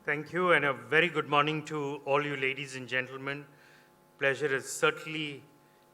Thank you, and a very good morning to all you ladies and gentlemen. Pleasure is certainly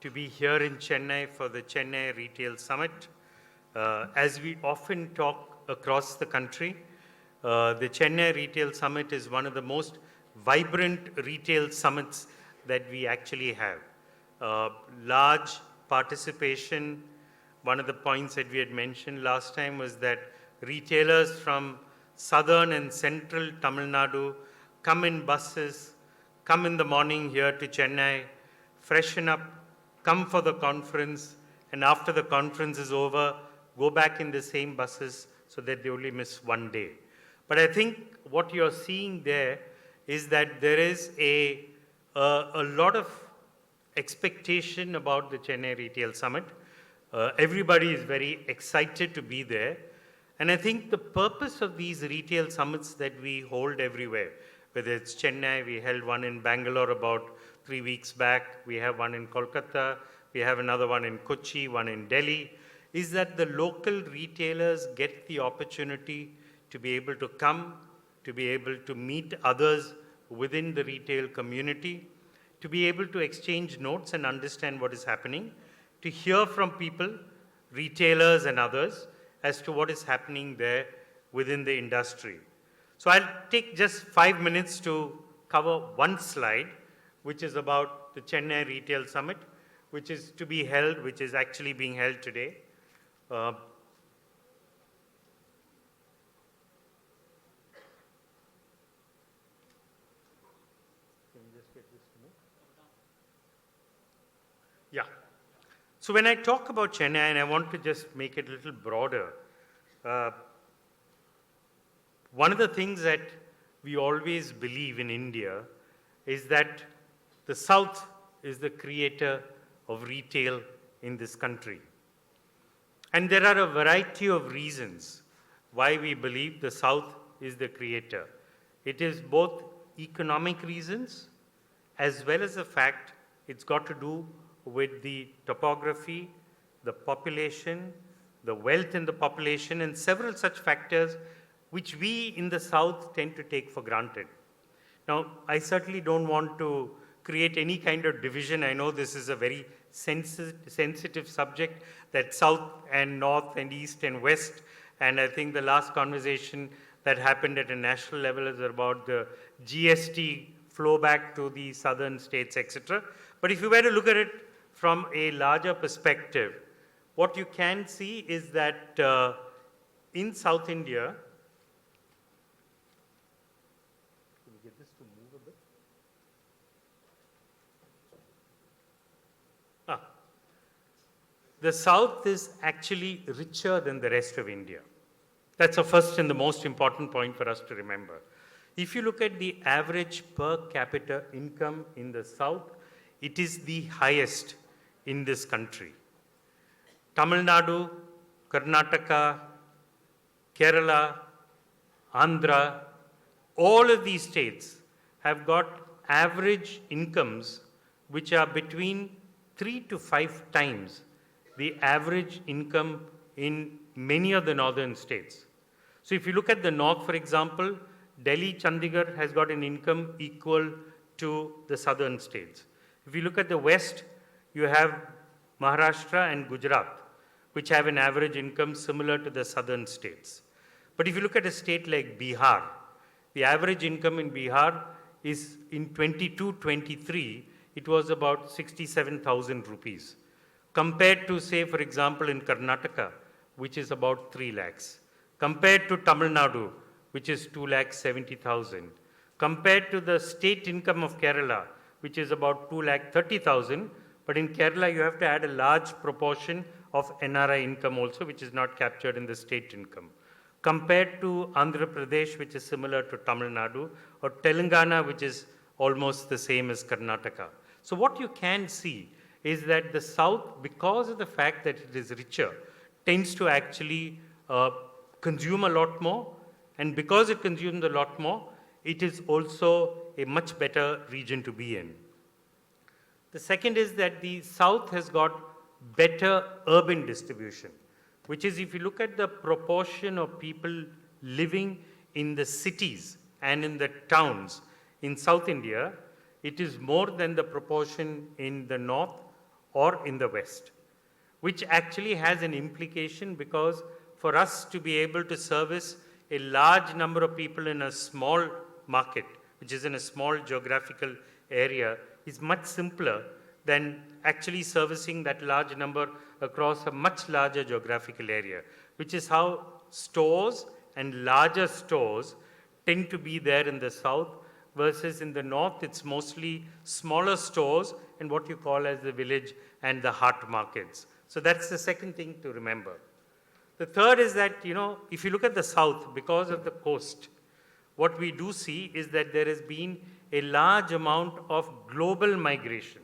to be here in Chennai for the Chennai Retail Summit. As we often talk across the country, the Chennai Retail Summit is one of the most vibrant retail summits that we actually have. Large participation. One of the points that we had mentioned last time was that retailers from southern and central Tamil Nadu come in buses, come in the morning here to Chennai, freshen up, come for the conference, and after the conference is over, go back in the same buses so that they only miss one day. But I think what you're seeing there is that there is a lot of expectation about the Chennai Retail Summit. Everybody is very excited to be there. And I think the purpose of these retail summits that we hold everywhere, whether it's Chennai, we held one in Bangalore about 3 weeks back, we have one in Kolkata, we have another one in Kochi, one in Delhi, is that the local retailers get the opportunity to be able to come, to be able to meet others within the retail community, to be able to exchange notes and understand what is happening, to hear from people, retailers and others, as to what is happening there within the industry. So I'll take just 5 minutes to cover one slide, which is about the Chennai Retail Summit, which is to be held, which is actually being held today. Can you just get this to me? Yeah. So when I talk about Chennai, and I want to just make it a little broader, one of the things that we always believe in India is that the South is the creator of retail in this country. And there are a variety of reasons why we believe the South is the creator. It is both economic reasons as well as the fact it's got to do with the topography, the population, the wealth in the population, and several such factors which we in the South tend to take for granted. Now, I certainly don't want to create any kind of division. I know this is a very sensitive subject, that South and North and East and West, and I think the last conversation that happened at a national level is about the GST flow back to the southern states, etc. But if you were to look at it from a larger perspective, what you can see is that in South India, can we get this to move a bit? The South is actually richer than the rest of India. That's the first and the most important point for us to remember. If you look at the average per capita income in the South, it is the highest in this country. Tamil Nadu, Karnataka, Kerala, Andhra, all of these states have got average incomes which are between 3 to 5 times the average income in many of the northern states. So if you look at the north, for example, Delhi, Chandigarh has got an income equal to the southern states. If you look at the west, you have Maharashtra and Gujarat, which have an average income similar to the southern states. But if you look at a state like Bihar, the average income in Bihar is in 22-23, it was about 67,000 rupees. Compared to, say, for example, in Karnataka, which is about 3 lakhs. Compared to Tamil Nadu, which is 2,70,000. Compared to the state income of Kerala, which is about 2,30,000. But in Kerala, you have to add a large proportion of NRI income also, which is not captured in the state income. Compared to Andhra Pradesh, which is similar to Tamil Nadu, or Telangana, which is almost the same as Karnataka. So what you can see is that the South, because of the fact that it is richer, tends to actually consume a lot more. And because it consumes a lot more, it is also a much better region to be in. The second is that the South has got better urban distribution, which is if you look at the proportion of people living in the cities and in the towns in South India, it is more than the proportion in the north or in the west, which actually has an implication because for us to be able to service a large number of people in a small market, which is in a small geographical area, is much simpler than actually servicing that large number across a much larger geographical area, which is how stores and larger stores tend to be there in the south, versus in the north, it's mostly smaller stores and what you call as the village and the heart markets. So that's the second thing to remember. The third is that, if you look at the south, because of the coast, what we do see is that there has been a large amount of global migration.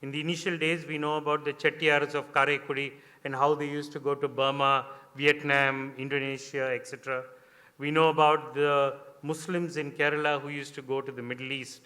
In the initial days, we know about the Chettiars of Karaikudi and how they used to go to Burma, Vietnam, Indonesia, etc. We know about the Muslims in Kerala who used to go to the Middle East.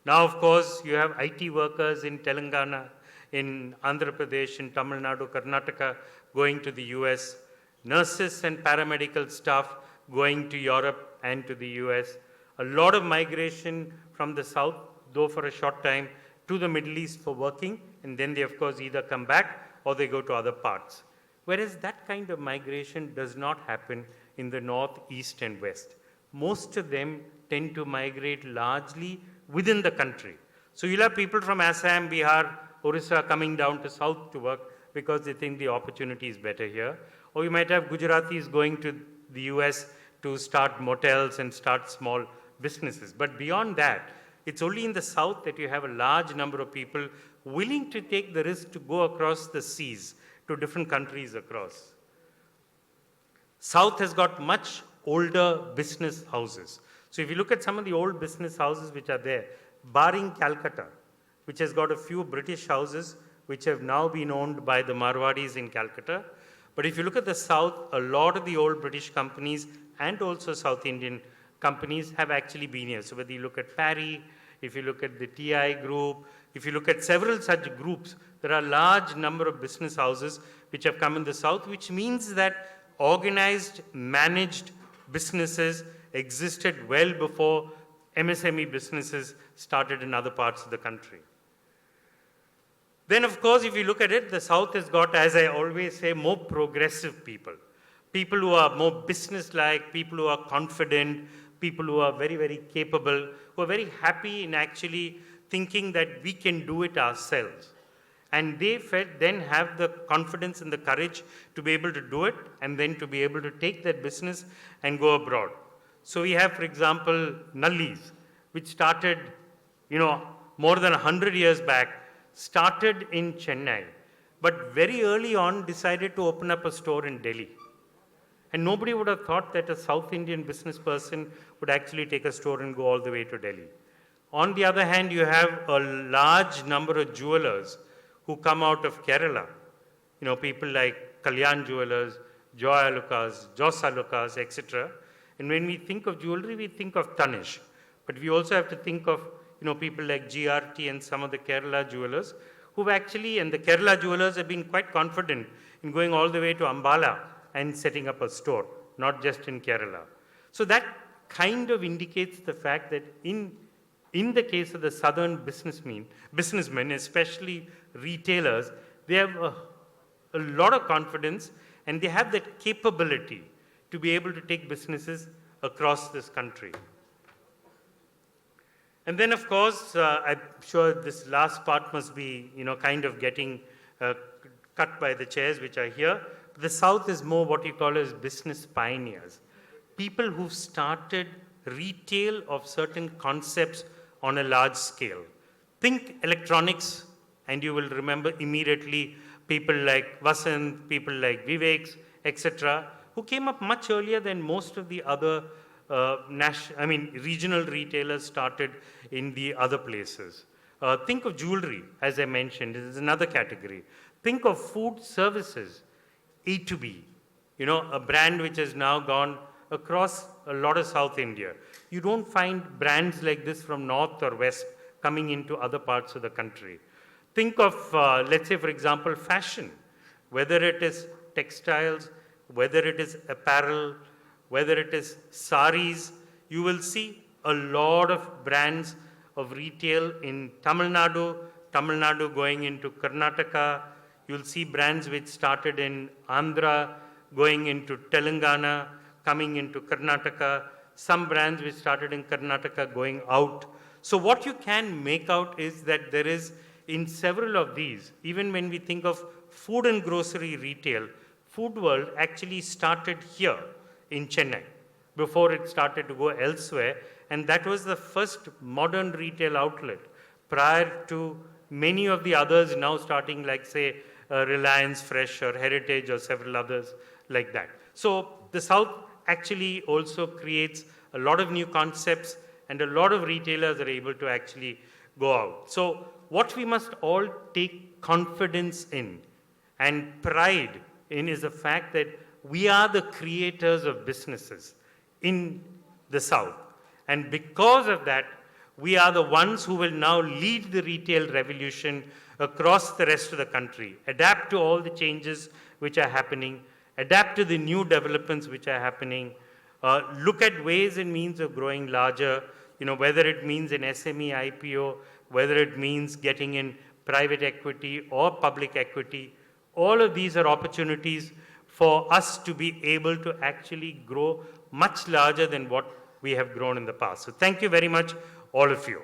Now, of course, you have IT workers in Telangana, in Andhra Pradesh, in Tamil Nadu, Karnataka, going to the US. Nurses and paramedical staff going to Europe and to the US. A lot of migration from the south, though for a short time, to the Middle East for working, and then they, of course, either come back or they go to other parts. Whereas that kind of migration does not happen in the north, east, and west. Most of them tend to migrate largely within the country. So you'll have people from Assam, Bihar, Orissa coming down to south to work because they think the opportunity is better here. Or you might have Gujaratis going to the US to start motels and start small businesses. But beyond that, it's only in the south that you have a large number of people willing to take the risk to go across the seas to different countries across. South has got much older business houses. So if you look at some of the old business houses which are there, barring Calcutta, which has got a few British houses which have now been owned by the Marwadis in Calcutta. But if you look at the south, a lot of the old British companies and also South Indian companies have actually been here. So whether you look at Parry, if you look at the TI group, if you look at several such groups, there are a large number of business houses which have come in the south, which means that organized, managed businesses existed well before MSME businesses started in other parts of the country. Then, of course, if you look at it, the South has got, as I always say, more progressive people. People who are more business-like, people who are confident, people who are very, very capable, who are very happy in actually thinking that we can do it ourselves. And they then have the confidence and the courage to be able to do it and then to be able to take that business and go abroad. So we have, for example, Nallis, which started, more than 100 years back, started in Chennai, but very early on decided to open up a store in Delhi. And nobody would have thought that a South Indian business person would actually take a store and go all the way to Delhi. On the other hand, you have a large number of jewelers who come out of Kerala. People like Kalyan Jewelers, Joy Alucas, Jos Alucas, etc. And when we think of jewelry, we think of Tanish. But we also have to think of people like GRT and some of the Kerala jewelers who've actually, and the Kerala jewelers have been quite confident in going all the way to Ambala and setting up a store, not just in Kerala. So that kind of indicates the fact that in the case of the southern businessmen, especially retailers, they have a lot of confidence and they have that capability to be able to take businesses across this country. And then, of course, I'm sure this last part must be, kind of getting cut by the chairs which are here. The South is more what you call as business pioneers. People who've started retail of certain concepts on a large scale. Think electronics, and you will remember immediately people like Vasant, people like Viveks, etc., who came up much earlier than most of the other regional retailers started in the other places. Think of jewelry, as I mentioned, this is another category. Think of food services, A2B, a brand which has now gone across a lot of South India. You don't find brands like this from north or west coming into other parts of the country. Think of, let's say, for example, fashion, whether it is textiles, whether it is apparel, whether it is saris, you will see a lot of brands of retail in Tamil Nadu going into Karnataka. You'll see brands which started in Andhra, going into Telangana, coming into Karnataka. Some brands which started in Karnataka going out. So what you can make out is that there is, in several of these, even when we think of food and grocery retail, Food World actually started here in Chennai before it started to go elsewhere. And that was the first modern retail outlet prior to many of the others now starting, like say Reliance Fresh or Heritage or several others like that. So the South actually also creates a lot of new concepts, and a lot of retailers are able to actually go out. So what we must all take confidence in and pride in is the fact that we are the creators of businesses in the South. And because of that, we are the ones who will now lead the retail revolution across the rest of the country, adapt to all the changes which are happening, adapt to the new developments which are happening, look at ways and means of growing larger, whether it means an SME IPO, whether it means getting in private equity or public equity. All of these are opportunities for us to be able to actually grow much larger than what we have grown in the past. So thank you very much, all of you.